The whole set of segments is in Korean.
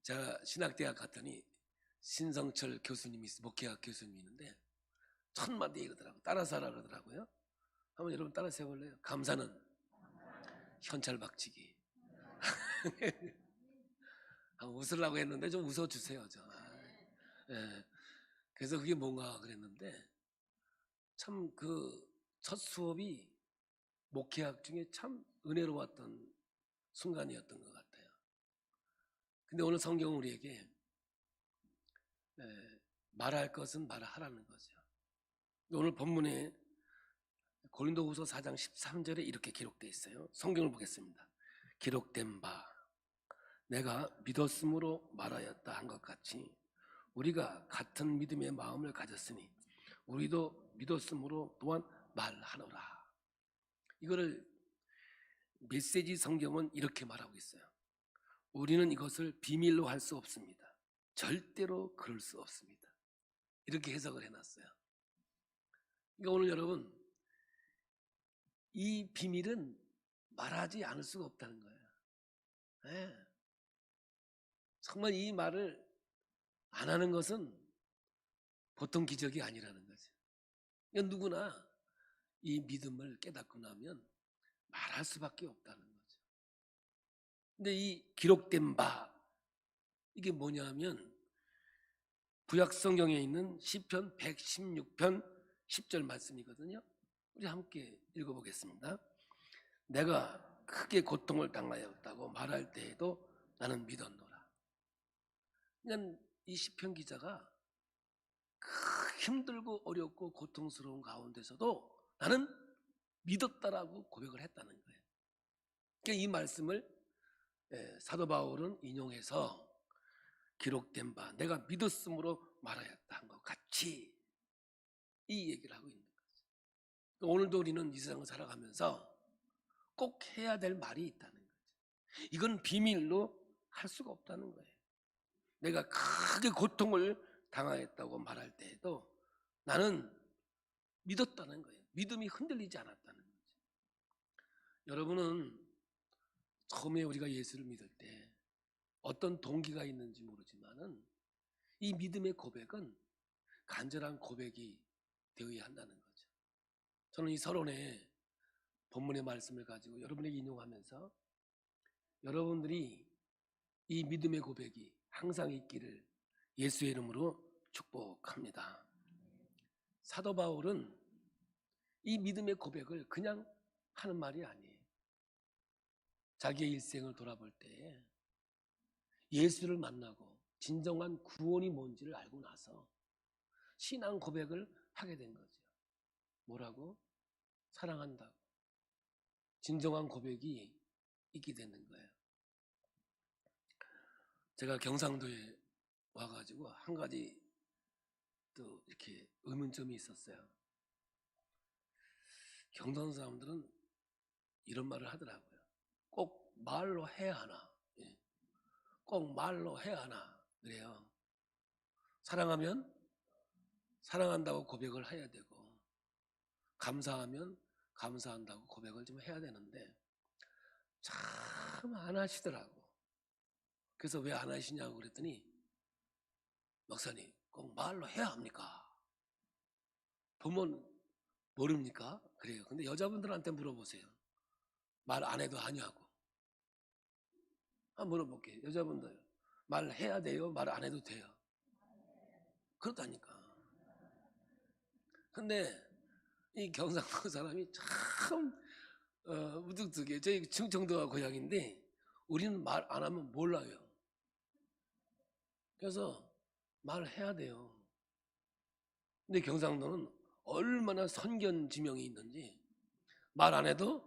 제가 신학대학 갔더니 신성철 교수님이 목회학 교수님이 있는데 천마디 이러더라고. 따라서 하라 그러더라고요. 한번 여러분 따라서 해볼래요? 감사는 현찰박치기. 웃으려고 했는데 좀 웃어주세요. 예. 그래서 그게 뭔가 그랬는데 참 그 첫 수업이 목회학 중에 참 은혜로웠던 순간이었던 것 같아요. 근데 오늘 성경은 우리에게 말할 것은 말하라는 거죠. 오늘 본문에 고린도후서 4장 13절에 이렇게 기록되어 있어요. 성경을 보겠습니다. 기록된 바 내가 믿었으므로 말하였다 한 것 같이 우리가 같은 믿음의 마음을 가졌으니 우리도 믿었으므로 또한 말하노라. 이거를 메시지 성경은 이렇게 말하고 있어요. 우리는 이것을 비밀로 할 수 없습니다. 절대로 그럴 수 없습니다. 이렇게 해석을 해놨어요. 그러니까 오늘 여러분 이 비밀은 말하지 않을 수가 없다는 거예요. 네. 정말 이 말을 안 하는 것은 보통 기적이 아니라는 거죠. 그러니까 누구나 이 믿음을 깨닫고 나면 말할 수밖에 없다는 거죠. 근데 이 기록된 바 이게 뭐냐면 구약 성경에 있는 시편 116편 10절 말씀이거든요. 우리 함께 읽어보겠습니다. 내가 크게 고통을 당하였다고 말할 때에도 나는 믿었노라. 그냥 이 시편 기자가 힘들고 어렵고 고통스러운 가운데서도 나는 믿었다라고 고백을 했다는 거예요. 그러니까 이 말씀을 사도 바울은 인용해서 기록된 바 내가 믿었으므로 말하였다 한 것 같이 이 얘기를 하고 있는 거죠. 오늘도 우리는 이 세상을 살아가면서 꼭 해야 될 말이 있다는 거죠. 이건 비밀로 할 수가 없다는 거예요. 내가 크게 고통을 당하였다고 말할 때에도 나는 믿었다는 거예요. 믿음이 흔들리지 않았다는 거죠. 여러분은 처음에 우리가 예수를 믿을 때 어떤 동기가 있는지 모르지만은 이 믿음의 고백은 간절한 고백이 되어야 한다는 거죠. 저는 이 서론에 본문의 말씀을 가지고 여러분에게 인용하면서 여러분들이 이 믿음의 고백이 항상 있기를 예수의 이름으로 축복합니다. 사도 바울은 이 믿음의 고백을 그냥 하는 말이 아니에요. 자기의 일생을 돌아볼 때 예수를 만나고 진정한 구원이 뭔지를 알고 나서 신앙 고백을 하게 된 거죠. 뭐라고? 사랑한다고. 진정한 고백이 있게 되는 거예요. 제가 경상도에 와가지고 한 가지 또 이렇게 의문점이 있었어요. 경상도 사람들은 이런 말을 하더라고요. 꼭 말로 해야 하나? 꼭 말로 해야 하나? 그래요. 사랑하면 사랑한다고 고백을 해야 되고 감사하면 감사한다고 고백을 좀 해야 되는데 참 안 하시더라고. 그래서 왜 안 하시냐고 그랬더니 목사님 꼭 말로 해야 합니까? 보면 모릅니까? 그래요. 근데 여자분들한테 물어보세요. 말 안 해도 하냐고. 한번 물어볼게요. 여자분들 말해야 돼요? 말 안 해도 돼요? 그렇다니까. 근데 이 경상도 사람이 참 무뚝뚝해. 저희 충청도가 고향인데 우리는 말 안 하면 몰라요. 그래서 말해야 돼요. 근데 경상도는 얼마나 선견지명이 있는지 말 안 해도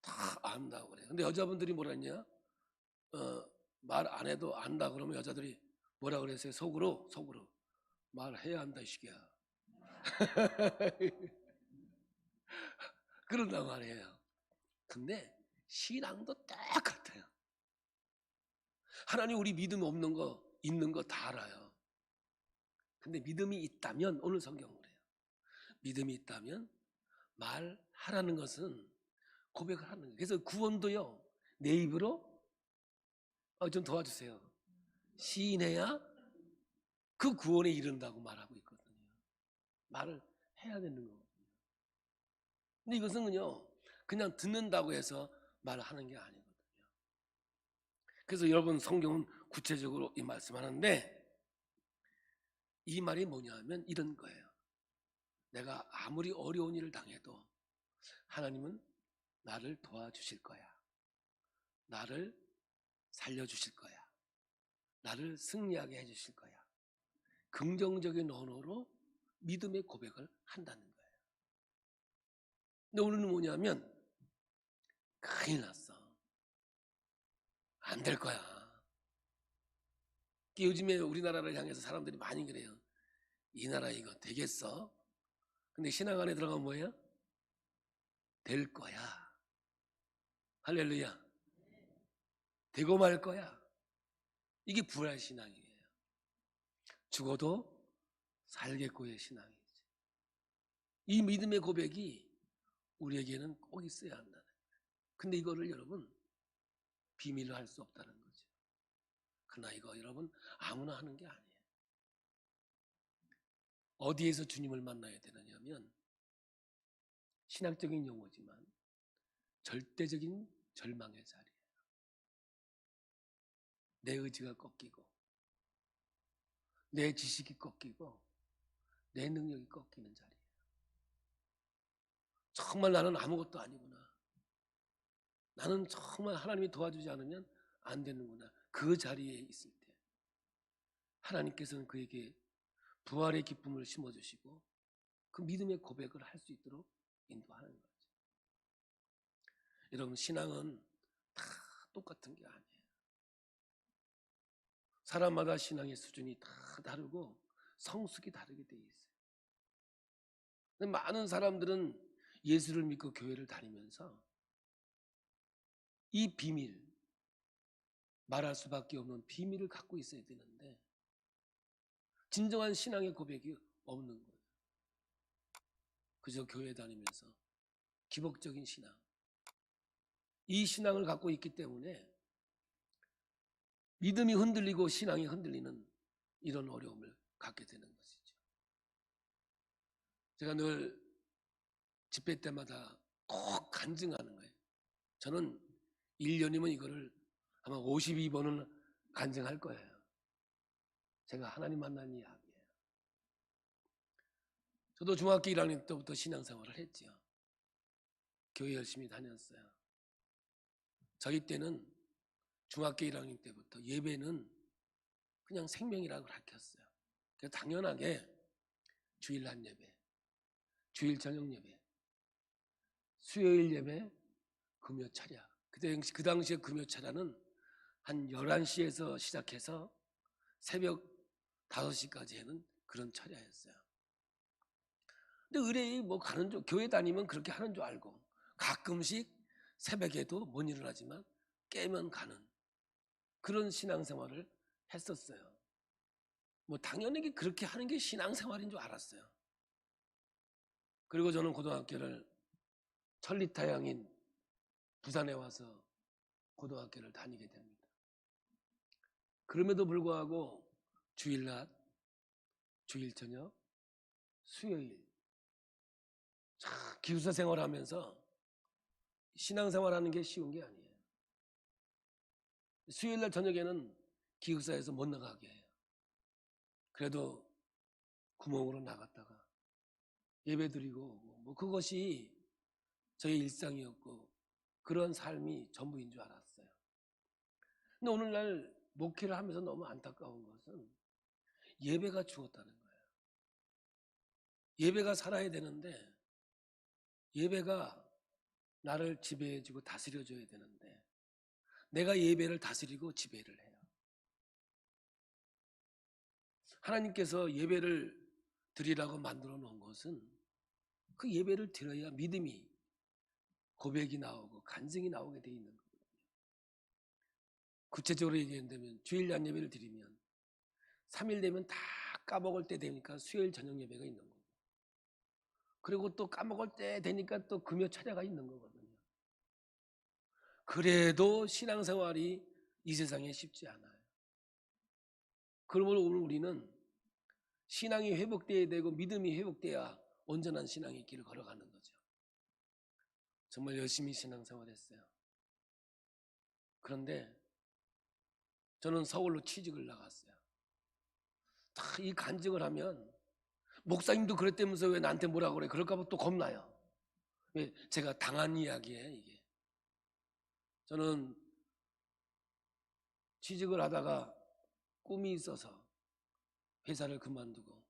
다 안다고 그래요. 근데 여자분들이 뭐라 했냐? 말 안 해도 안다 그러면 여자들이 뭐라 그랬어요? 속으로 말해야 한다 이 시기야. 그런단 말이에요. 근데 신앙도 똑같아요. 하나님 우리 믿음 없는 거 있는 거 다 알아요. 근데 믿음이 있다면 오늘 성경은 그래요. 믿음이 있다면 말하라는 것은 고백을 하는 거예요. 그래서 구원도요 내 입으로 좀 도와주세요. 시인해야 그 구원에 이른다고 말하고 있거든요. 말을 해야 되는 거거든요. 근데 이것은요, 그냥 듣는다고 해서 말을 하는 게 아니거든요. 그래서 여러분 성경은 구체적으로 이 말씀하는데, 이 말이 뭐냐 하면 이런 거예요. 내가 아무리 어려운 일을 당해도 하나님은 나를 도와주실 거야. 나를 살려주실 거야. 나를 승리하게 해주실 거야. 긍정적인 언어로 믿음의 고백을 한다는 거예요. 근데 오늘은 뭐냐면 큰일 났어. 안 될 거야. 요즘에 우리나라를 향해서 사람들이 많이 그래요. 이 나라 이거 되겠어? 근데 신앙 안에 들어가면 뭐예요? 될 거야. 할렐루야. 되고 말 거야. 이게 부활 신앙이에요. 죽어도 살겠고의 신앙이지. 이 믿음의 고백이 우리에게는 꼭 있어야 한다는 거예요. 근데 이거를 여러분 비밀로 할 수 없다는 거죠. 그러나 이거 여러분 아무나 하는 게 아니에요. 어디에서 주님을 만나야 되느냐면 신학적인 용어지만 절대적인 절망의 자리예요. 내 의지가 꺾이고 내 지식이 꺾이고 내 능력이 꺾이는 자리예요. 정말 나는 아무것도 아니구나. 나는 정말 하나님이 도와주지 않으면 안 되는구나. 그 자리에 있을 때 하나님께서는 그에게 부활의 기쁨을 심어주시고 그 믿음의 고백을 할 수 있도록 인도하는 거죠. 여러분 신앙은 다 똑같은 게 아니에요. 사람마다 신앙의 수준이 다 다르고 성숙이 다르게 돼 있어요. 근데 많은 사람들은 예수를 믿고 교회를 다니면서 이 비밀, 말할 수밖에 없는 비밀을 갖고 있어야 되는데 진정한 신앙의 고백이 없는 거예요. 그저 교회 다니면서 기복적인 신앙, 이 신앙을 갖고 있기 때문에 믿음이 흔들리고 신앙이 흔들리는 이런 어려움을 갖게 되는 것이죠. 제가 늘 집회 때마다 꼭 간증하는 거예요. 저는 1년이면 이거를 아마 52번은 간증할 거예요. 제가 하나님 만난 이야기예요. 저도 중학교 1학년 때부터 신앙생활을 했죠. 교회 열심히 다녔어요. 저희 때는 중학교 1학년 때부터 예배는 그냥 생명이라고 가르쳤어요. 그래서 당연하게 주일날 예배, 주일 저녁 예배, 수요일 예배, 금요 차례. 그 당시에 금요 차례는 한 11시에서 시작해서 새벽 5시까지 하는 그런 차례였어요. 근데 의뢰이 뭐 가는 줄, 교회 다니면 그렇게 하는 줄 알고 가끔씩 새벽에도 못 일어나지만 깨면 가는 그런 신앙생활을 했었어요. 뭐 당연히 그렇게 하는 게 신앙생활인 줄 알았어요. 그리고 저는 고등학교를 천리타양인 부산에 와서 고등학교를 다니게 됩니다. 그럼에도 불구하고 주일낮, 주일 저녁, 수요일 기숙사 생활하면서 신앙생활하는 게 쉬운 게 아니에요. 수요일날 저녁에는 기숙사에서 못 나가게 해요. 그래도 구멍으로 나갔다가 예배드리고 뭐 그것이 저의 일상이었고 그런 삶이 전부인 줄 알았어요. 근데 오늘날 목회를 하면서 너무 안타까운 것은 예배가 죽었다는 거예요. 예배가 살아야 되는데 예배가 나를 지배해주고 다스려줘야 되는데 내가 예배를 다스리고 지배를 해요. 하나님께서 예배를 드리라고 만들어 놓은 것은 그 예배를 드려야 믿음이 고백이 나오고 간증이 나오게 돼 있는 거거든요. 구체적으로 얘기한다면 주일날 예배를 드리면 3일 되면 다 까먹을 때 되니까 수요일 저녁 예배가 있는 거고 그리고 또 까먹을 때 되니까 또 금요 차례가 있는 거거든요. 그래도 신앙생활이 이 세상에 쉽지 않아요. 그러므로 오늘 우리는 신앙이 회복돼야 되고 믿음이 회복돼야 온전한 신앙의 길을 걸어가는 거죠. 정말 열심히 신앙생활했어요. 그런데 저는 서울로 취직을 나갔어요. 다 이 간증을 하면 목사님도 그랬다면서 왜 나한테 뭐라고 그래? 그럴까 봐 또 겁나요. 왜? 제가 당한 이야기예요, 이게. 저는 취직을 하다가 꿈이 있어서 회사를 그만두고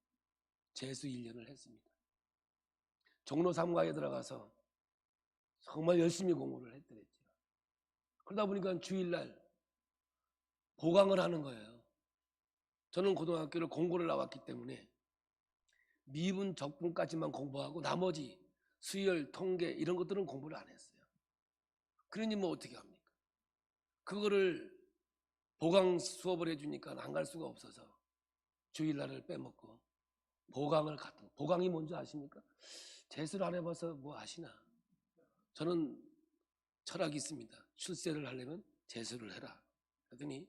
재수 1년을 했습니다. 종로 3가에 들어가서 정말 열심히 공부를 했더랬죠. 그러다 보니까 주일날 보강을 하는 거예요. 저는 고등학교를 공고를 나왔기 때문에 미분, 적분까지만 공부하고 나머지 수열, 통계 이런 것들은 공부를 안 했어요. 그러니 뭐 어떻게 합니까? 그거를 보강 수업을 해주니까 안 갈 수가 없어서 주일날을 빼먹고 보강을 갔던. 보강이 뭔지 아십니까? 재수를 안 해봐서 뭐 아시나? 저는 철학이 있습니다. 출세를 하려면 재수를 해라. 그랬더니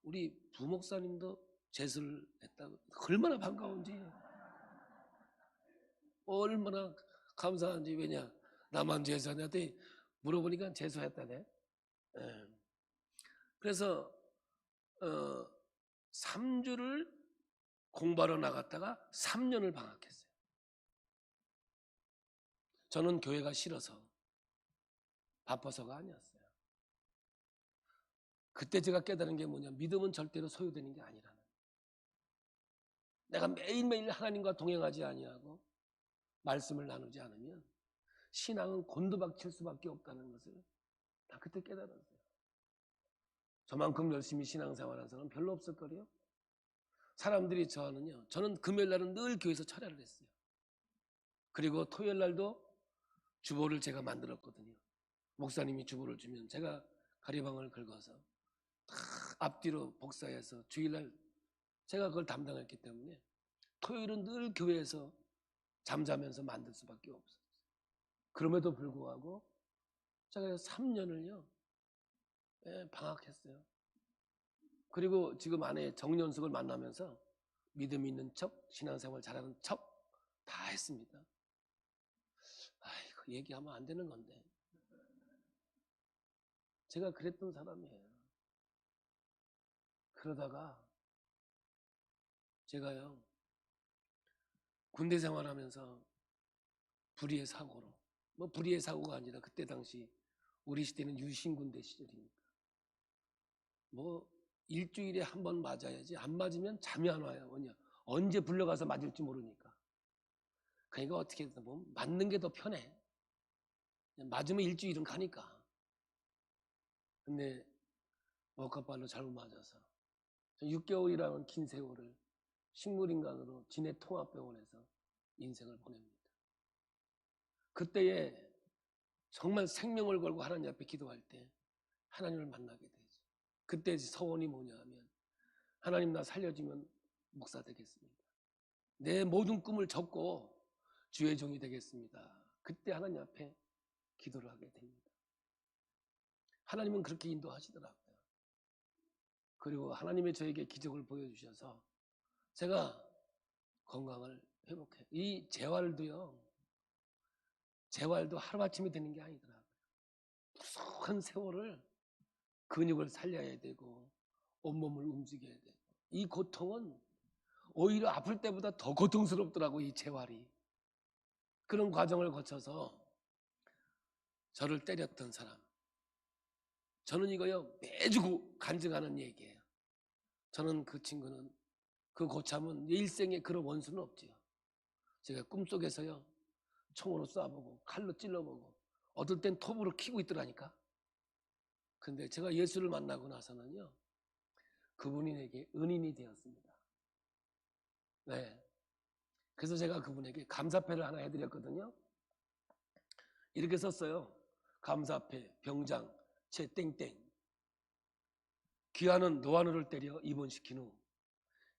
우리 부목사님도 재수를 했다고. 얼마나 반가운지, 얼마나 감사한지. 왜냐, 나만 재수하냐더니 물어보니까 재수했다네. 예. 그래서 3주를 공부하러 나갔다가 3년을 방학했어요. 저는 교회가 싫어서 바빠서가 아니었어요. 그때 제가 깨달은 게 뭐냐, 믿음은 절대로 소유되는 게 아니라는. 내가 매일매일 하나님과 동행하지 아니하고 말씀을 나누지 않으면 신앙은 곤두박질 수밖에 없다는 것을 나 그때 깨달았어요. 저만큼 열심히 신앙생활한 사람은 별로 없을 거래요. 사람들이 저는 금요일 날은 늘 교회에서 철야를 했어요. 그리고 토요일 날도 주보를 제가 만들었거든요. 목사님이 주보를 주면 제가 가리방을 긁어서 다 앞뒤로 복사해서 주일날 제가 그걸 담당했기 때문에 토요일은 늘 교회에서 잠자면서 만들 수밖에 없었어요. 그럼에도 불구하고 제가 3년을요 방학했어요. 그리고 지금 아내 정연숙을 만나면서 믿음 있는 척, 신앙생활 잘하는 척 다 했습니다. 아이고, 얘기하면 안 되는 건데 제가 그랬던 사람이에요. 그러다가 제가요 군대 생활하면서 불의의 사고로, 뭐 불의의 사고가 아니라 그때 당시 우리 시대는 유신군대 시절이니까 뭐 일주일에 한 번 맞아야지, 안 맞으면 잠이 안 와요. 뭐냐, 언제 불려가서 맞을지 모르니까. 그러니까 어떻게 보면 맞는 게 더 편해. 맞으면 일주일은 가니까. 근데 먹가발로 잘못 맞아서 6개월이라는 긴 세월을 식물인간으로 진해 통합병원에서 인생을 보냅니다. 그때에 정말 생명을 걸고 하나님 앞에 기도할 때 하나님을 만나게 되죠. 그때 서원이 뭐냐 하면, 하나님 나 살려주면 목사 되겠습니다. 내 모든 꿈을 접고 주의 종이 되겠습니다. 그때 하나님 앞에 기도를 하게 됩니다. 하나님은 그렇게 인도하시더라고요. 그리고 하나님이 저에게 기적을 보여주셔서 제가 건강을 회복해요. 이 재활도 하루아침에 되는 게 아니더라고요. 무수한 세월을 근육을 살려야 되고 온몸을 움직여야 되고, 이 고통은 오히려 아플 때보다 더 고통스럽더라고, 이 재활이. 그런 과정을 거쳐서 저를 때렸던 사람, 저는 이거요 매주 간증하는 얘기예요. 저는 그 친구는, 그 고참은 일생에 그런 원수는 없지요. 제가 꿈속에서요 총으로 쏴보고 칼로 찔러보고 어떨 땐 톱으로 키고 있더라니까. 근데 제가 예수를 만나고 나서는요 그분이 내게 은인이 되었습니다. 네. 그래서 제가 그분에게 감사패를 하나 해드렸거든요. 이렇게 썼어요. 감사패 병장 최 땡땡. 귀하는 노안을 때려 입원시킨 후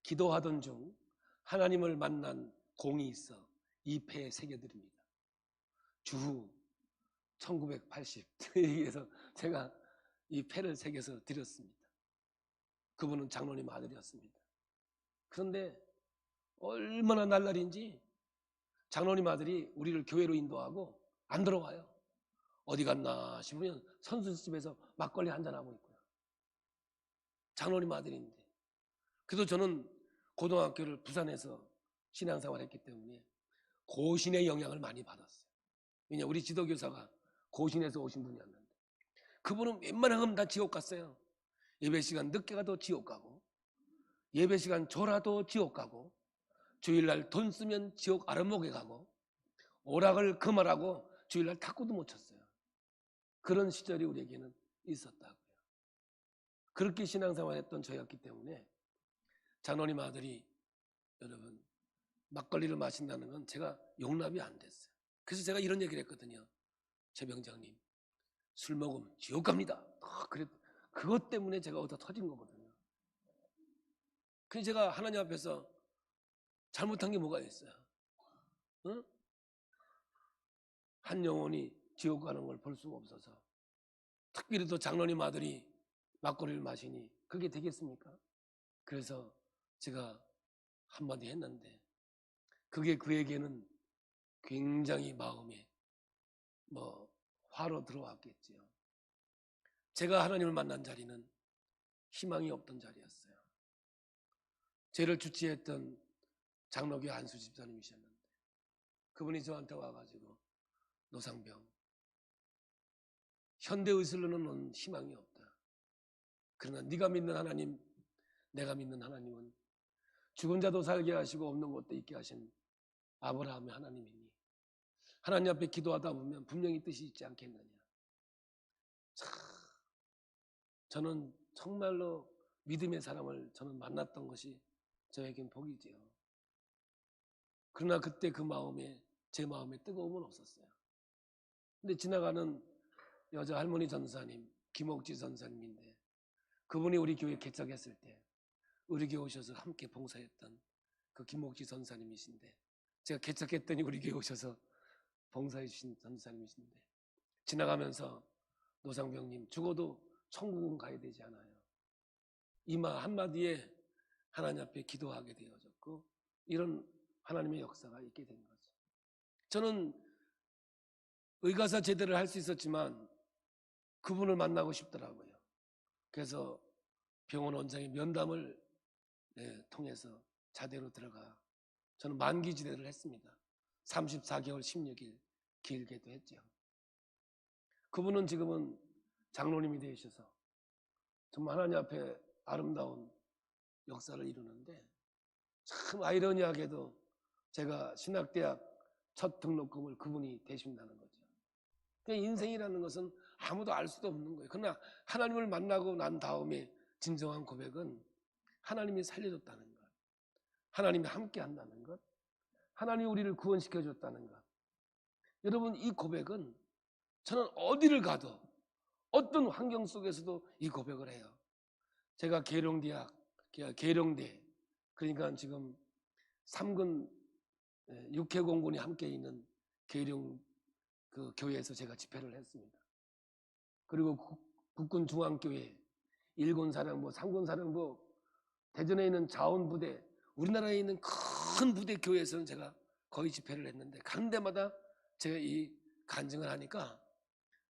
기도하던 중 하나님을 만난 공이 있어 이 패에 새겨드립니다. 주후 1980. 여기에서 제가 이 패를 새겨서 드렸습니다. 그분은 장로님 아들이었습니다. 그런데 얼마나 날라리인지 장로님 아들이 우리를 교회로 인도하고 안 들어와요. 어디 갔나 싶으면 선술집에서 막걸리 한잔하고 있고요. 장로님 아들인데. 그래도 저는 고등학교를 부산에서 신앙생활 했기 때문에 고신의 영향을 많이 받았어요. 왜냐 우리 지도교사가 고신에서 오신 분이었는데 그분은 웬만하면 다 지옥 갔어요. 예배 시간 늦게 가도 지옥 가고 예배 시간 졸아도 지옥 가고 주일날 돈 쓰면 지옥 아랫목에 가고 오락을 금하라고 주일날 탁구도 못 쳤어요. 그런 시절이 우리에게는 있었다고요. 그렇게 신앙생활했던 저였기 때문에 장로님 아들이 여러분 막걸리를 마신다는 건 제가 용납이 안 됐어요. 그래서 제가 이런 얘기를 했거든요. 최병장님 술 먹으면 지옥 갑니다. 그것 때문에 제가 얻어 터진 거거든요. 그래서 제가 하나님 앞에서 잘못한 게 뭐가 있어요? 응? 한 영혼이 지옥 가는 걸 볼 수가 없어서 특별히 또 장로님 아들이 막걸리를 마시니 그게 되겠습니까? 그래서 제가 한마디 했는데 그게 그에게는 굉장히 마음에 화로 들어왔겠지요. 제가 하나님을 만난 자리는 희망이 없던 자리였어요. 죄를 주치했던 장로교 안수 집사님이셨는데 그분이 저한테 와가지고 노상병 현대의술로는 넌 희망이 없다. 그러나 네가 믿는 하나님 내가 믿는 하나님은 죽은 자도 살게 하시고 없는 것도 있게 하신 아브라함의 하나님이니 하나님 앞에 기도하다 보면 분명히 뜻이 있지 않겠느냐. 참, 저는 정말로 믿음의 사람을 저는 만났던 것이 저에겐 복이지요. 그러나 그때 그 마음에 제 마음에 뜨거움은 없었어요. 근데 지나가는 여자 할머니 전사님 김옥지 전사님인데 그분이 우리 교회 개척했을 때 우리 교회 오셔서 함께 봉사했던 그 김옥지 전사님이신데 제가 개척했더니 우리 교회 오셔서 봉사해 주신 전사님이신데 지나가면서 노상병님 죽어도 천국은 가야 되지 않아요. 이 말 한마디에 하나님 앞에 기도하게 되어졌고 이런 하나님의 역사가 있게 된 거죠. 저는 의가사 제대를 할 수 있었지만 그분을 만나고 싶더라고요. 그래서 병원 원장의 면담을 통해서 자대로 들어가 저는 만기지대를 했습니다. 34개월 16일 길게도 했죠. 그분은 지금은 장로님이 되셔서 정말 하나님 앞에 아름다운 역사를 이루는데 참 아이러니하게도 제가 신학대학 첫 등록금을 그분이 대신다는 거죠. 그러니까 인생이라는 것은 아무도 알 수도 없는 거예요. 그러나 하나님을 만나고 난 다음에 진정한 고백은 하나님이 살려줬다는 것, 하나님이 함께 한다는 것, 하나님이 우리를 구원시켜줬다는 것. 여러분 이 고백은 저는 어디를 가도 어떤 환경 속에서도 이 고백을 해요. 제가 계룡대 그러니까 지금 3군 6회공군이 함께 있는 계룡 그 교회에서 제가 집회를 했습니다. 그리고 국군중앙교회 1군사령부 3군사령부 대전에 있는 자원부대 우리나라에 있는 큰 부대 교회에서는 제가 거의 집회를 했는데 가는 데마다 제가 이 간증을 하니까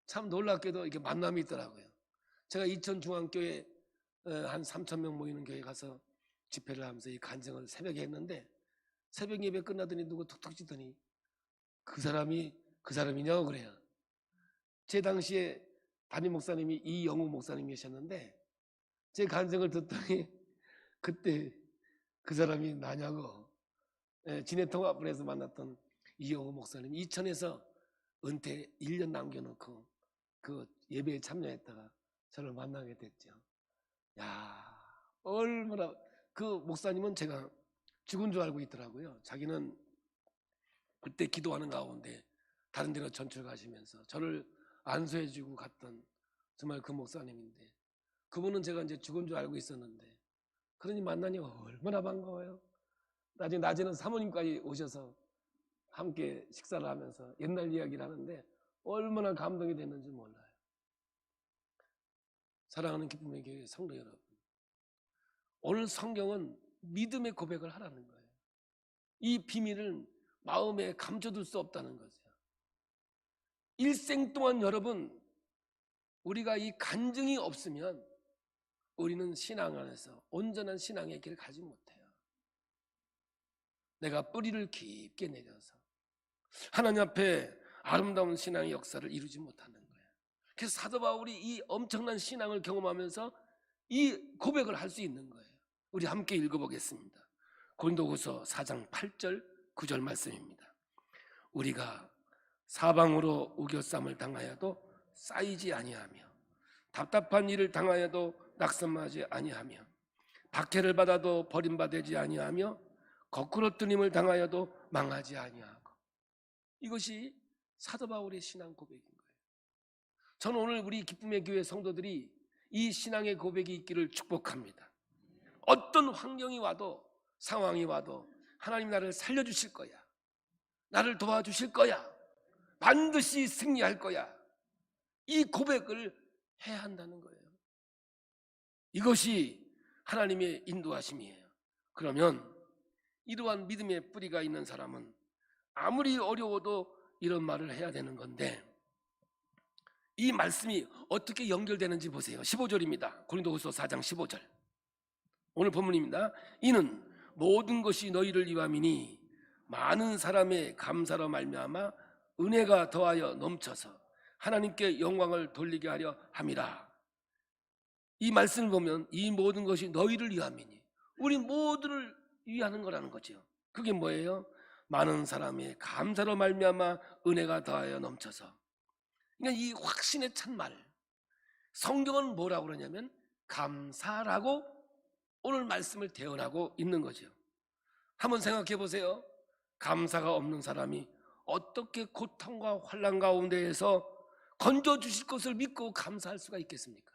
참 놀랍게도 이게 만남이 있더라고요. 제가 이천중앙교회 한 3,000명 모이는 교회 가서 집회를 하면서 이 간증을 새벽에 했는데 새벽 예배 끝나더니 누구 툭툭 치더니 그 사람이냐고 그래요. 제 당시에 담임 목사님이 이영우 목사님이셨는데 제 간증을 듣더니 그때 그 사람이 나냐고 진해통합분에서 만났던 이영우 목사님 이천에서 은퇴 1년 남겨놓고 그 예배에 참여했다가 저를 만나게 됐죠. 야 얼마나 그 목사님은 제가 죽은 줄 알고 있더라고요. 자기는 그때 기도하는 가운데 다른 데로 전출 가시면서 저를 안수해주고 갔던 정말 그 목사님인데 그분은 제가 이제 죽은 줄 알고 있었는데 그러니 만나니 얼마나 반가워요. 나중에 낮에는 사모님까지 오셔서 함께 식사를 하면서 옛날 이야기를 하는데 얼마나 감동이 됐는지 몰라요. 사랑하는 기쁨의 교회 성도 여러분, 오늘 성경은 믿음의 고백을 하라는 거예요. 이 비밀은 마음에 감춰둘 수 없다는 거죠. 일생 동안 여러분, 우리가 이 간증이 없으면 우리는 신앙 안에서 온전한 신앙의 길을 가지 못해요. 내가 뿌리를 깊게 내려서 하나님 앞에 아름다운 신앙의 역사를 이루지 못하는 거예요. 그래서 사도 바울이 이 엄청난 신앙을 경험하면서 이 고백을 할 수 있는 거예요. 우리 함께 읽어보겠습니다. 고린도후서 4장 8절 9절 말씀입니다. 우리가 사방으로 우겨쌈을 당하여도 쌓이지 아니하며 답답한 일을 당하여도 낙선하지 아니하며 박해를 받아도 버림받지 아니하며 거꾸로 뜨림을 당하여도 망하지 아니하고. 이것이 사도 바울의 신앙 고백인 거예요. 저는 오늘 우리 기쁨의 교회 성도들이 이 신앙의 고백이 있기를 축복합니다. 어떤 환경이 와도 상황이 와도 하나님 나를 살려주실 거야, 나를 도와주실 거야, 반드시 승리할 거야, 이 고백을 해야 한다는 거예요. 이것이 하나님의 인도하심이에요. 그러면 이러한 믿음의 뿌리가 있는 사람은 아무리 어려워도 이런 말을 해야 되는 건데, 이 말씀이 어떻게 연결되는지 보세요. 15절입니다. 고린도후서 4장 15절. 오늘 본문입니다. 이는 모든 것이 너희를 위함이니 많은 사람의 감사로 말미암아 은혜가 더하여 넘쳐서 하나님께 영광을 돌리게 하려 함이라. 이 말씀을 보면 이 모든 것이 너희를 위함이니, 우리 모두를 위하는 거라는 거죠. 그게 뭐예요? 많은 사람의 감사로 말미암아 은혜가 더하여 넘쳐서. 그러니까 이 확신에 찬 말, 성경은 뭐라고 그러냐면 감사라고 오늘 말씀을 대언하고 있는 거죠. 한번 생각해 보세요. 감사가 없는 사람이 어떻게 고통과 환난 가운데에서 건져주실 것을 믿고 감사할 수가 있겠습니까?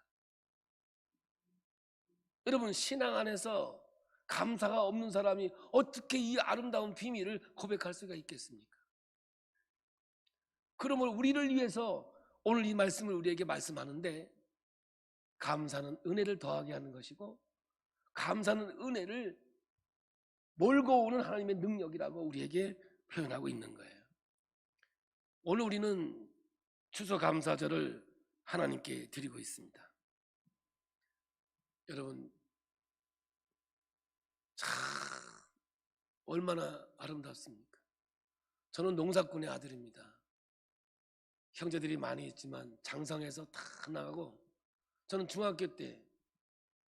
여러분, 신앙 안에서 감사가 없는 사람이 어떻게 이 아름다운 비밀을 고백할 수가 있겠습니까? 그러므로 우리를 위해서 오늘 이 말씀을 우리에게 말씀하는데, 감사는 은혜를 더하게 하는 것이고, 감사는 은혜를 몰고 오는 하나님의 능력이라고 우리에게 표현하고 있는 거예요. 오늘 우리는 추수감사절을 하나님께 드리고 있습니다. 여러분, 참 얼마나 아름답습니까? 저는 농사꾼의 아들입니다. 형제들이 많이 있지만 장성해서 다 나가고, 저는 중학교 때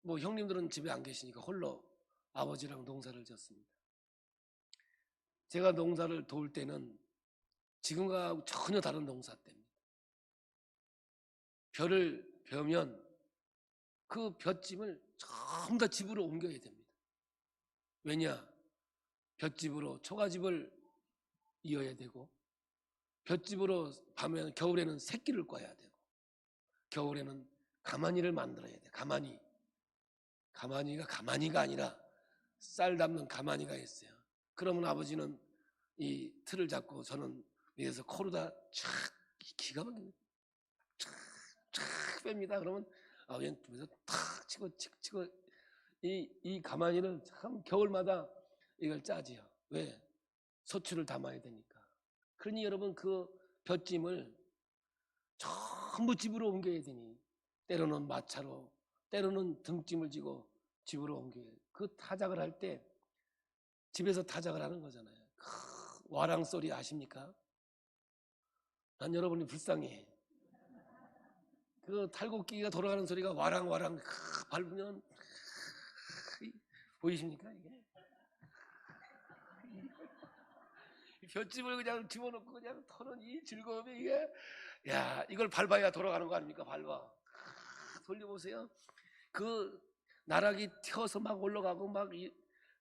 뭐 형님들은 집에 안 계시니까 홀로 아버지랑 농사를 졌습니다. 제가 농사를 도울 때는 지금과 전혀 다른 농사 때입니다. 벼를 벼면 그 볏짐을 전부 다 집으로 옮겨야 됩니다. 왜냐? 볏집으로 초가집을 이어야 되고, 볏집으로 밤에 겨울에는 새끼를 꽈야 되고, 겨울에는 가마니를 만들어야 돼. 가마니가 가마니가 아니라 쌀 담는 가마니가 있어요. 그러면 아버지는 이 틀을 잡고 저는 위에서 코로다 촥, 기가 막힙니다. 촥 뺍니다. 그러면 아버지는 뒤에서 탁 치고 이 가마니는 참 겨울마다 이걸 짜지요. 왜? 소출을 담아야 되니까. 그러니 여러분, 그 볏짐을 전부 집으로 옮겨야 되니, 때로는 마차로, 때로는 등짐을 지고 집으로 옮겨야 돼요. 그 타작을 할 때 집에서 타작을 하는 거잖아요. 와랑 소리 아십니까? 난 여러분이 불쌍해. 그 탈곡기가 돌아가는 소리가 와랑 밟으면, 보이십니까 이게? 볏집을 그냥 집어넣고 그냥 터는 이 즐거움이, 이게, 야, 이걸 밟아야 돌아가는 거 아닙니까? 밟아. 돌려보세요. 그 나락이 튀어서 막 올라가고 막,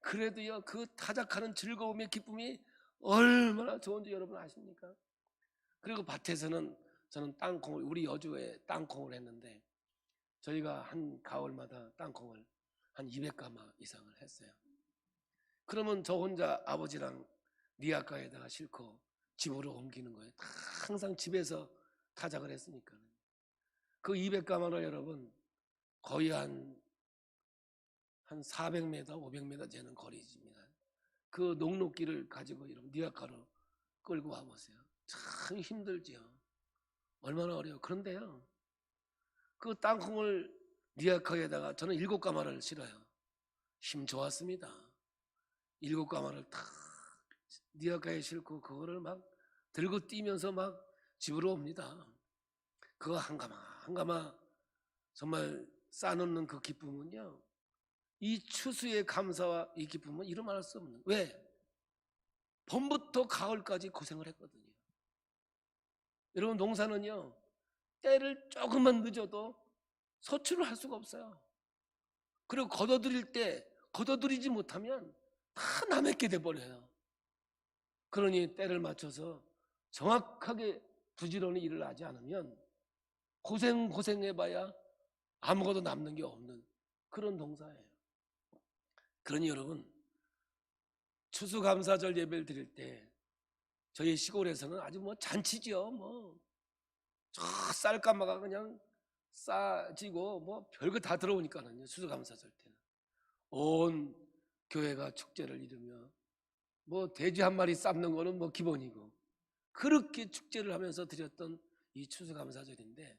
그래도요, 그 타작하는 즐거움의 기쁨이 얼마나 좋은지 여러분 아십니까? 그리고 밭에서는 저는 땅콩을, 우리 여주에 땅콩을 했는데, 저희가 한 가을마다 땅콩을 한 200가마 이상을 했어요. 그러면 저 혼자 아버지랑 리아카에다가 싣고 집으로 옮기는 거예요. 항상 집에서 타작을 했으니까. 그 200가마를 여러분 거의 한 한 400m, 500m 되는 거리입니다. 그 녹록기를 가지고 이런 니아카로 끌고 와보세요. 참 힘들지요. 얼마나 어려워. 그런데요, 그 땅콩을 니아카에다가 저는 7가마를 실어요. 힘 좋았습니다. 7가마를 탁 니아카에 싣고 그거를 막 들고 뛰면서 막 집으로 옵니다. 그거 한 가마 한 가마 정말 쌓아놓는 그 기쁨은요, 이 추수의 감사와 이 기쁨은 이루 말할 수 없는. 왜? 봄부터 가을까지 고생을 했거든요. 여러분, 농사는요, 때를 조금만 늦어도 소출을 할 수가 없어요. 그리고 걷어들일 때 걷어들이지 못하면 다 남에게 돼버려요. 그러니 때를 맞춰서 정확하게 부지런히 일을 하지 않으면 고생해봐야 아무것도 남는 게 없는 그런 동사예요. 그러니 여러분, 추수감사절 예배를 드릴 때 저희 시골에서는 아주 뭐 잔치죠. 뭐 저 쌀가마가 그냥 싸지고 뭐 별거 다 들어오니까는요. 추수감사절 때는 온 교회가 축제를 이루며 뭐 돼지 한 마리 삶는 거는 뭐 기본이고 그렇게 축제를 하면서 드렸던 이 추수감사절인데,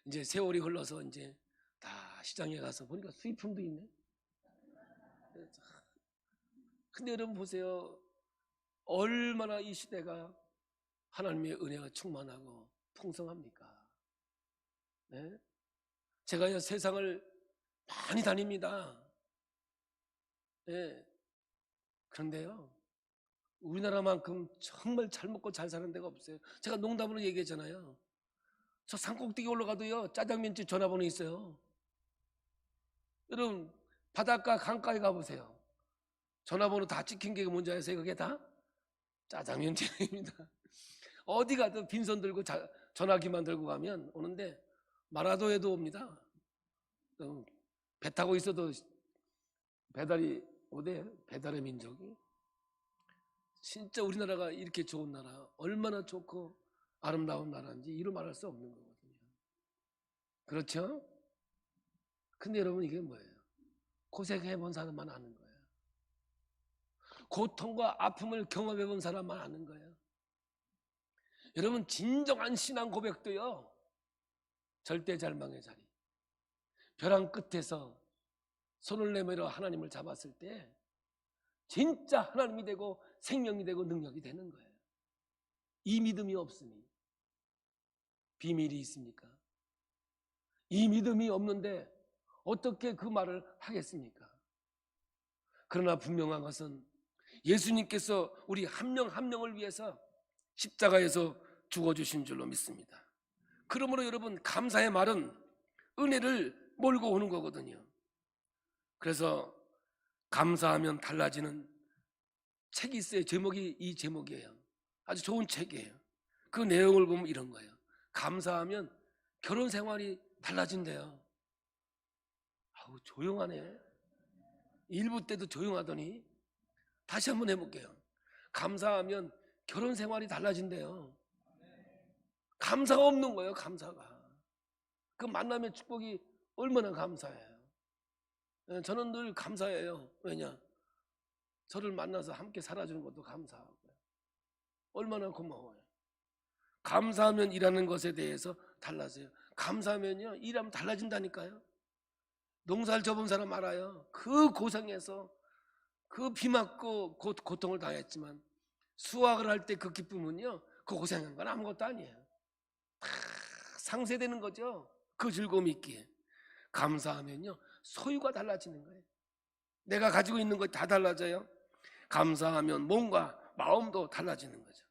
이제 세월이 흘러서 이제 다 시장에 가서 보니까 수입품도 있네. 근데 여러분 보세요. 얼마나 이 시대가 하나님의 은혜가 충만하고 풍성합니까? 네? 제가요, 세상을 많이 다닙니다. 네. 그런데요, 우리나라만큼 정말 잘 먹고 잘 사는 데가 없어요. 제가 농담으로 얘기했잖아요. 저 산꼭대기 올라가도요, 짜장면집 전화번호 있어요. 여러분, 바닷가 강가에 가보세요. 전화번호 다 찍힌 게 뭔지 아세요? 그게 다 짜장면집입니다. 어디 가든 빈손 들고 전화기만 들고 가면 오는데 마라도에도 옵니다. 배 타고 있어도 배달이 오대. 배달의 민족이. 진짜 우리나라가 이렇게 좋은 나라, 얼마나 좋고 아름다운 나라인지 이루 말할 수 없는 거거든요. 그렇죠? 근데 여러분, 이게 뭐예요? 고생해 본 사람만 아는 거예요. 고통과 아픔을 경험해 본 사람만 아는 거예요. 여러분, 진정한 신앙 고백도요, 절대 절망의 자리, 벼랑 끝에서 손을 내밀어 하나님을 잡았을 때 진짜 하나님이 되고 생명이 되고 능력이 되는 거예요. 이 믿음이 없으니 비밀이 있습니까? 이 믿음이 없는데 어떻게 그 말을 하겠습니까? 그러나 분명한 것은 예수님께서 우리 한 명 한 명을 위해서 십자가에서 죽어주신 줄로 믿습니다. 그러므로 여러분, 감사의 말은 은혜를 몰고 오는 거거든요. 그래서 감사하면 달라지는 책이 있어요. 제목이 이 제목이에요. 아주 좋은 책이에요. 그 내용을 보면 이런 거예요. 감사하면 결혼 생활이 달라진대요. 아우, 조용하네. 일부 때도 조용하더니 다시 한번 해볼게요. 감사하면 결혼 생활이 달라진대요. 감사가 없는 거예요. 감사가. 그 만남의 축복이 얼마나 감사해요. 저는 늘 감사해요. 왜냐? 저를 만나서 함께 살아주는 것도 감사하고요. 얼마나 고마워요. 감사하면 일하는 것에 대해서 달라져요. 감사하면요, 일하면 달라진다니까요. 농사를 접은 사람 알아요. 그 고생해서 그 비 맞고 고통을 당했지만 수확을 할 때 그 기쁨은요, 그 고생한 건 아무것도 아니에요. 다 상쇄되는 거죠. 그 즐거움이 있기에. 감사하면요, 소유가 달라지는 거예요. 내가 가지고 있는 것 다 달라져요. 감사하면 몸과 마음도 달라지는 거죠.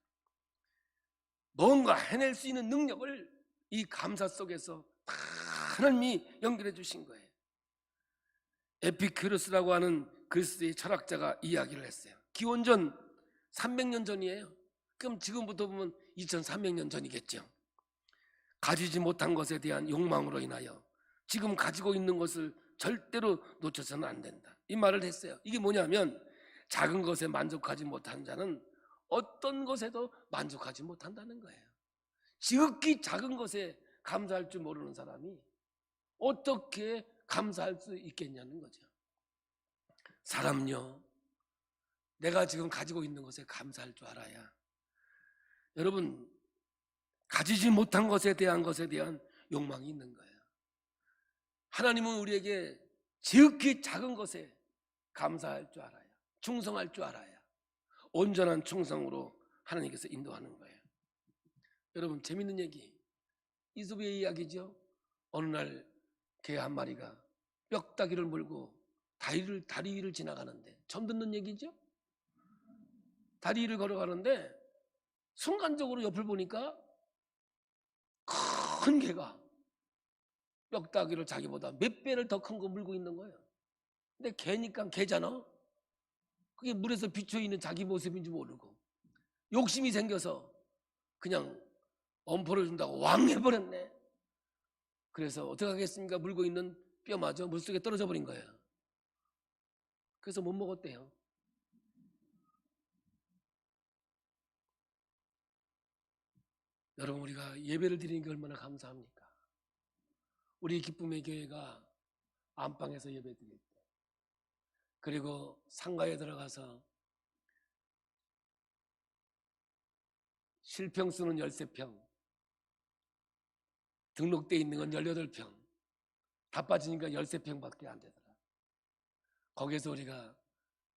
뭔가 해낼 수 있는 능력을 이 감사 속에서 다 하나님이 연결해 주신 거예요. 에피큐로스라고 하는 그리스의 철학자가 이야기를 했어요. 기원전 300년 전이에요. 그럼 지금부터 보면 2300년 전이겠죠. 가지지 못한 것에 대한 욕망으로 인하여 지금 가지고 있는 것을 절대로 놓쳐서는 안 된다, 이 말을 했어요. 이게 뭐냐면, 작은 것에 만족하지 못한 자는 어떤 것에도 만족하지 못한다는 거예요. 지극히 작은 것에 감사할 줄 모르는 사람이 어떻게 감사할 수 있겠냐는 거죠. 사람요, 내가 지금 가지고 있는 것에 감사할 줄 알아야, 여러분, 가지지 못한 것에 대한 욕망이 있는 거예요. 하나님은 우리에게 지극히 작은 것에 감사할 줄 알아야, 충성할 줄 알아야 온전한 충성으로 하나님께서 인도하는 거예요. 여러분, 재밌는 얘기, 이솝의 이야기죠. 어느 날 개 한 마리가 뼈다귀를 물고 다리 위를 지나가는데, 처음 듣는 얘기죠. 다리 위를 걸어가는데 순간적으로 옆을 보니까 큰 개가 뼈다귀를 자기보다 몇 배를 더 큰 거 물고 있는 거예요. 근데 개니까 개잖아. 그게 물에서 비춰있는 자기 모습인지 모르고 욕심이 생겨서 그냥 엄포를 준다고 왕 해버렸네. 그래서 어떻게 하겠습니까? 물고 있는 뼈마저 물속에 떨어져 버린 거예요. 그래서 못 먹었대요. 여러분, 우리가 예배를 드리는 게 얼마나 감사합니까? 우리 기쁨의 교회가 안방에서 예배 드릴 때, 그리고 상가에 들어가서 실평수는 13평, 등록돼 있는 건 18평, 다 빠지니까 13평밖에 안 되더라. 거기에서 우리가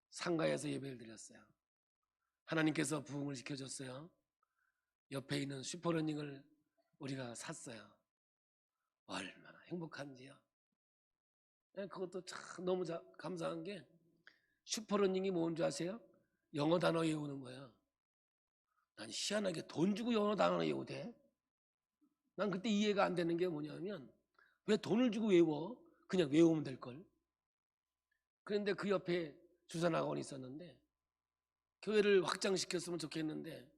상가에서 예배를 드렸어요. 하나님께서 부흥을 시켜줬어요. 옆에 있는 슈퍼러닝을 우리가 샀어요. 얼마나 행복한지요. 그것도 참 너무 감사한 게, 슈퍼러닝이 뭔지 아세요? 영어 단어 외우는 거야. 난 희한하게 돈 주고 영어 단어 외우고 돼? 난 그때 이해가 안 되는 게 뭐냐면, 왜 돈을 주고 외워? 그냥 외우면 될걸. 그런데 그 옆에 주산학원이 있었는데, 교회를 확장시켰으면 좋겠는데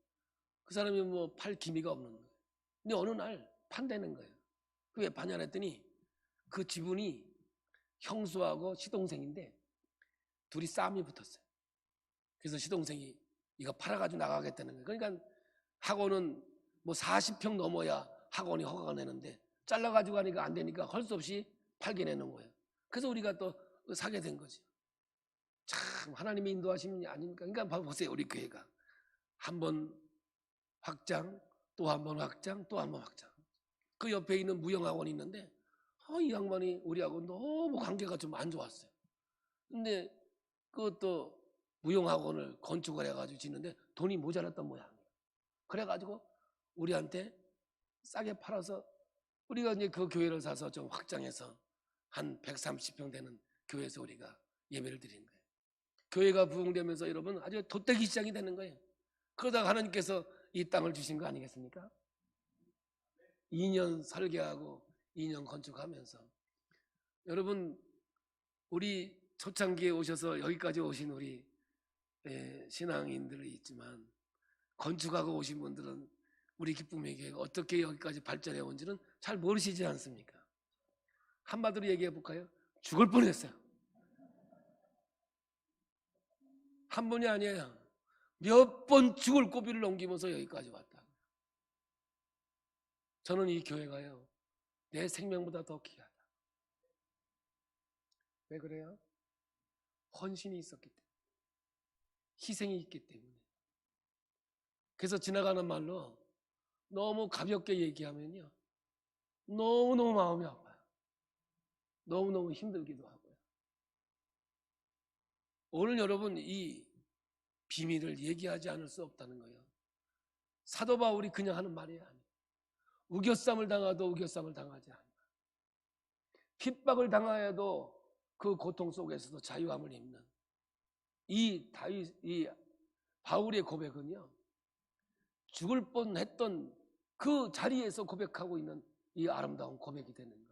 그 사람이 뭐 팔 기미가 없는 거예요. 근데 어느 날 판다는 거예요. 왜 파냐 했더니 그 지분이 형수하고 시동생인데 둘이 싸움이 붙었어요. 그래서 시동생이 이거 팔아가지고 나가겠다는 거예요. 그러니까 학원은 뭐 40평 넘어야 학원이 허가가 내는데 잘라가지고 하니까 안 되니까 할 수 없이 팔게 내는 거예요. 그래서 우리가 또 사게 된 거죠. 참 하나님의 인도하심이 아닙니까? 그러니까 보세요. 우리 교회가 한 번 확장, 또 한 번 확장, 또 한 번 확장. 그 옆에 있는 무형학원이 있는데 이 양반이 우리하고 너무 관계가 좀 안 좋았어요. 근데 그것도 무형학원을 건축을 해가지고 짓는데 돈이 모자랐던 모양이에요. 그래가지고 우리한테 싸게 팔아서 우리가 이제 그 교회를 사서 좀 확장해서 한 130평 되는 교회에서 우리가 예배를 드린 거예요. 교회가 부흥되면서 여러분 아주 돛대기 시장이 되는 거예요. 그러다가 하나님께서 이 땅을 주신 거 아니겠습니까? 2년 설계하고 2년 건축하면서, 여러분 우리 초창기에 오셔서 여기까지 오신 우리 신앙인들이 있지만 건축하고 오신 분들은 우리 기쁨의 교회가 어떻게 여기까지 발전해 온지는 잘 모르시지 않습니까? 한마디로 얘기해 볼까요? 죽을 뻔했어요. 한 번이 아니에요. 몇 번 죽을 고비를 넘기면서 여기까지 왔다. 저는 이 교회가요, 내 생명보다 더 귀하다. 왜 그래요? 헌신이 있었기 때문에, 희생이 있기 때문에. 그래서 지나가는 말로 너무 가볍게 얘기하면요, 너무너무 마음이 아파요. 너무너무 힘들기도 하고요. 오늘 여러분 이 비밀을 얘기하지 않을 수 없다는 거예요. 사도 바울이 그냥 하는 말이 아니에요. 우겨쌈을 당하도 우겨쌈을 당하지 않아. 핍박을 당하여도 그 고통 속에서도 자유함을 입는 이 바울의 고백은요, 죽을 뻔했던 그 자리에서 고백하고 있는 이 아름다운 고백이 되는 거예요.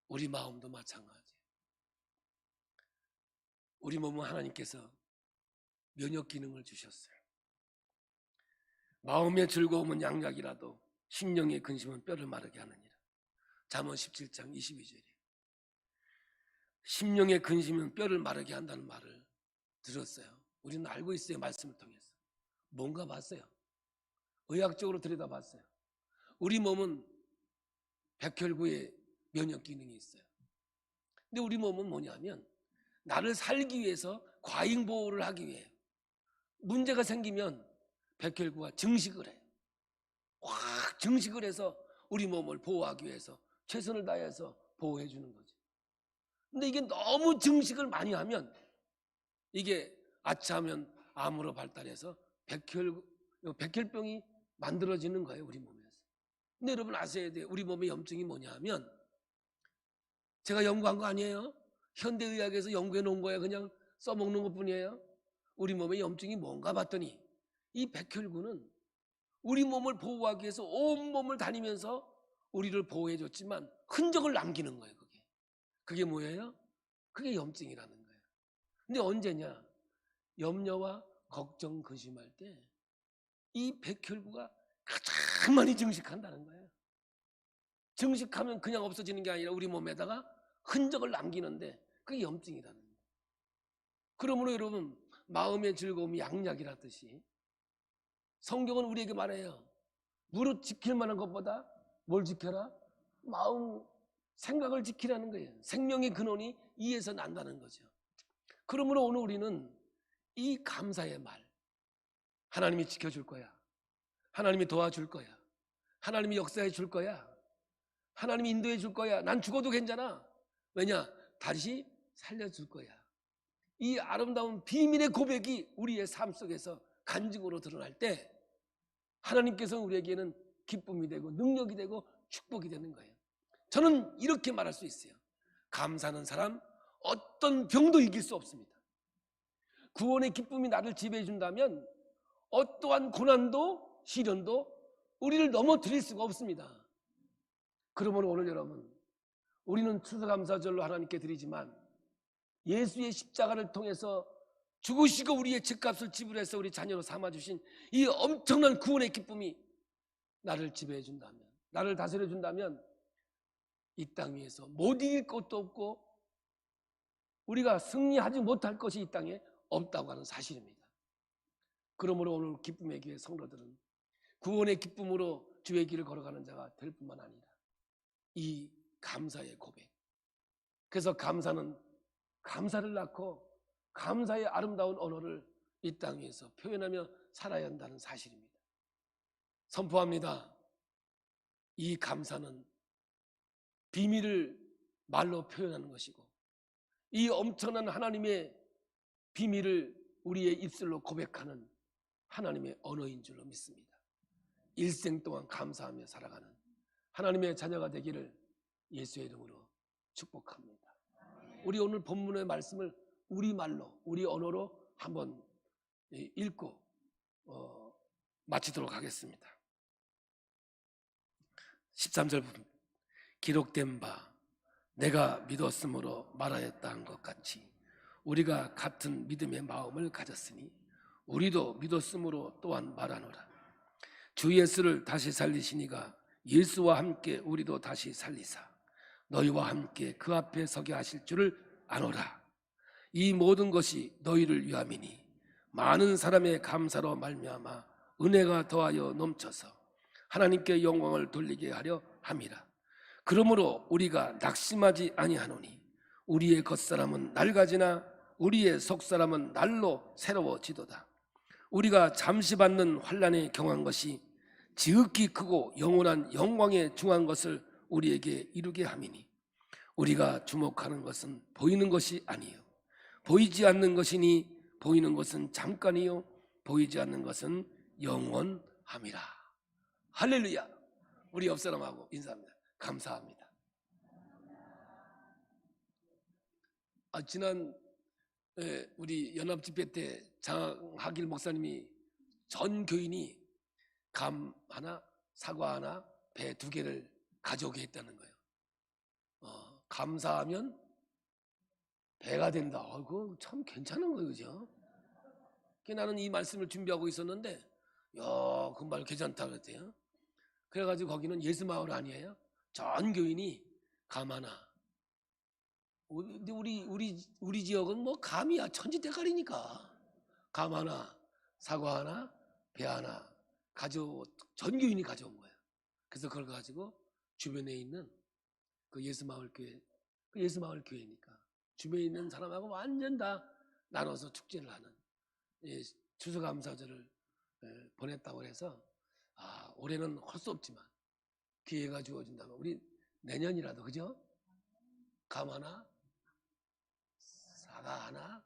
우리 마음도 마찬가지예요. 우리 몸은 하나님께서 면역 기능을 주셨어요. 마음의 즐거움은 양약이라도 심령의 근심은 뼈를 마르게 하느니라. 잠언 17장 22절이에요. 심령의 근심은 뼈를 마르게 한다는 말을 들었어요. 우리는 알고 있어요. 말씀을 통해서. 뭔가 봤어요. 의학적으로 들여다봤어요. 우리 몸은 백혈구의 면역 기능이 있어요. 근데 우리 몸은 뭐냐면 나를 살기 위해서 과잉 보호를 하기 위해 문제가 생기면 백혈구가 증식을 해요. 확 증식을 해서 우리 몸을 보호하기 위해서 최선을 다해서 보호해 주는 거죠. 근데 이게 너무 증식을 많이 하면 이게 아차하면 암으로 발달해서 백혈병이 만들어지는 거예요, 우리 몸에서. 근데 여러분 아셔야 돼요. 우리 몸의 염증이 뭐냐 하면 제가 연구한 거 아니에요. 현대의학에서 연구해 놓은 거예요. 그냥 써먹는 것 뿐이에요. 우리 몸의 염증이 뭔가 봤더니 이 백혈구는 우리 몸을 보호하기 위해서 온몸을 다니면서 우리를 보호해 줬지만 흔적을 남기는 거예요. 그게 뭐예요? 그게 염증이라는 거예요. 근데 언제냐? 염려와 걱정, 근심할 때 이 백혈구가 가장 많이 증식한다는 거예요. 증식하면 그냥 없어지는 게 아니라 우리 몸에다가 흔적을 남기는데 그게 염증이라는 거예요. 그러므로 여러분 마음의 즐거움이 양약이라듯이 성경은 우리에게 말해요. 무릇 지킬 만한 것보다 뭘 지켜라? 마음, 생각을 지키라는 거예요. 생명의 근원이 이에서 난다는 거죠. 그러므로 오늘 우리는 이 감사의 말, 하나님이 지켜줄 거야, 하나님이 도와줄 거야, 하나님이 역사해 줄 거야, 하나님이 인도해 줄 거야, 난 죽어도 괜찮아. 왜냐? 다시 살려줄 거야. 이 아름다운 비밀의 고백이 우리의 삶 속에서 간증으로 드러날 때 하나님께서 우리에게는 기쁨이 되고 능력이 되고 축복이 되는 거예요. 저는 이렇게 말할 수 있어요. 감사하는 사람 어떤 병도 이길 수 없습니다. 구원의 기쁨이 나를 지배해 준다면 어떠한 고난도 시련도 우리를 넘어뜨릴 수가 없습니다. 그러므로 오늘 여러분, 우리는 추수감사절로 하나님께 드리지만 예수의 십자가를 통해서 죽으시고 우리의 죄값을 지불해서 우리 자녀로 삼아주신 이 엄청난 구원의 기쁨이 나를 지배해 준다면, 나를 다스려 준다면 이 땅 위에서 못 이길 것도 없고 우리가 승리하지 못할 것이 이 땅에 없다고 하는 사실입니다. 그러므로 오늘 기쁨의 기회 성도들은 구원의 기쁨으로 주의 길을 걸어가는 자가 될 뿐만 아니라 이 감사의 고백, 그래서 감사는 감사를 낳고 감사의 아름다운 언어를 이 땅 위에서 표현하며 살아야 한다는 사실입니다. 선포합니다. 이 감사는 비밀을 말로 표현하는 것이고 이 엄청난 하나님의 비밀을 우리의 입술로 고백하는 하나님의 언어인 줄로 믿습니다. 일생 동안 감사하며 살아가는 하나님의 자녀가 되기를 예수의 이름으로 축복합니다. 우리 오늘 본문의 말씀을 우리말로, 우리 언어로 한번 읽고 마치도록 하겠습니다. 13절 부분, 기록된 바 내가 믿었으므로 말하였다 한 것 같이 우리가 같은 믿음의 마음을 가졌으니 우리도 믿었으므로 또한 말하노라. 주 예수를 다시 살리시니가 예수와 함께 우리도 다시 살리사 너희와 함께 그 앞에 서게 하실 줄을 아노라. 이 모든 것이 너희를 위함이니 많은 사람의 감사로 말미암아 은혜가 더하여 넘쳐서 하나님께 영광을 돌리게 하려 함이라. 그러므로 우리가 낙심하지 아니하노니 우리의 겉사람은 낡아지나 우리의 속사람은 날로 새로워지도다. 우리가 잠시 받는 환난에 경한 것이 지극히 크고 영원한 영광에 중한 것을 우리에게 이루게 함이니 우리가 주목하는 것은 보이는 것이 아니요 보이지 않는 것이니 보이는 것은 잠깐이요 보이지 않는 것은 영원함이라. 할렐루야. 우리 옆 사람하고 인사합니다. 감사합니다. 지난 우리 연합집회 때 장하길 목사님이 전 교인이 감 하나, 사과 하나, 배 2개를 가져오게 했다는 거예요. 감사하면 배가 된다. 그거 참 괜찮은 거예요, 그죠? 나는 이 말씀을 준비하고 있었는데, 그 말 괜찮다 그랬대요. 그래가지고 거기는 예수마을 아니에요? 전 교인이 감 하나. 근데 우리 지역은 뭐 감이야 천지대가리니까 감 하나, 사과 하나, 배 하나 전 교인이 가져온 거예요. 그래서 그걸 가지고 주변에 있는 그 예수마을 교회 그 예수마을 교회니까 주변에 있는 사람하고 완전 다 나눠서 축제를 하는 추수감사절을 보냈다고 해서 올해는 할 수 없지만 기회가 주어진다면 우리 내년이라도 그죠? 감 하나, 사과 하나,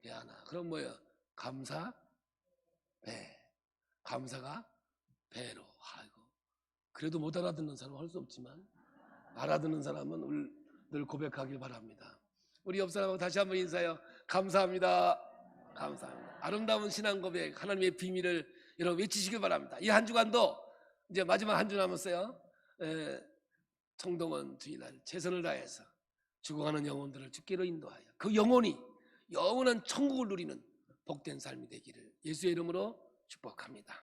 배 하나. 그럼 뭐예요? 감사, 배. 감사가 배로. 아이고. 그래도 못 알아듣는 사람은 할 수 없지만 알아듣는 사람은 늘 고백하길 바랍니다. 우리 옆 사람하고 다시 한번 인사해요. 감사합니다. 감사합니다. 아름다운 신앙 고백, 하나님의 비밀을 여러분 외치시길 바랍니다. 이 한 주간도 이제 마지막 한 주 남았어요. 청동원 주일날 최선을 다해서 죽어가는 영혼들을 주께로 인도하여 그 영혼이 영원한 천국을 누리는 복된 삶이 되기를 예수의 이름으로 축복합니다.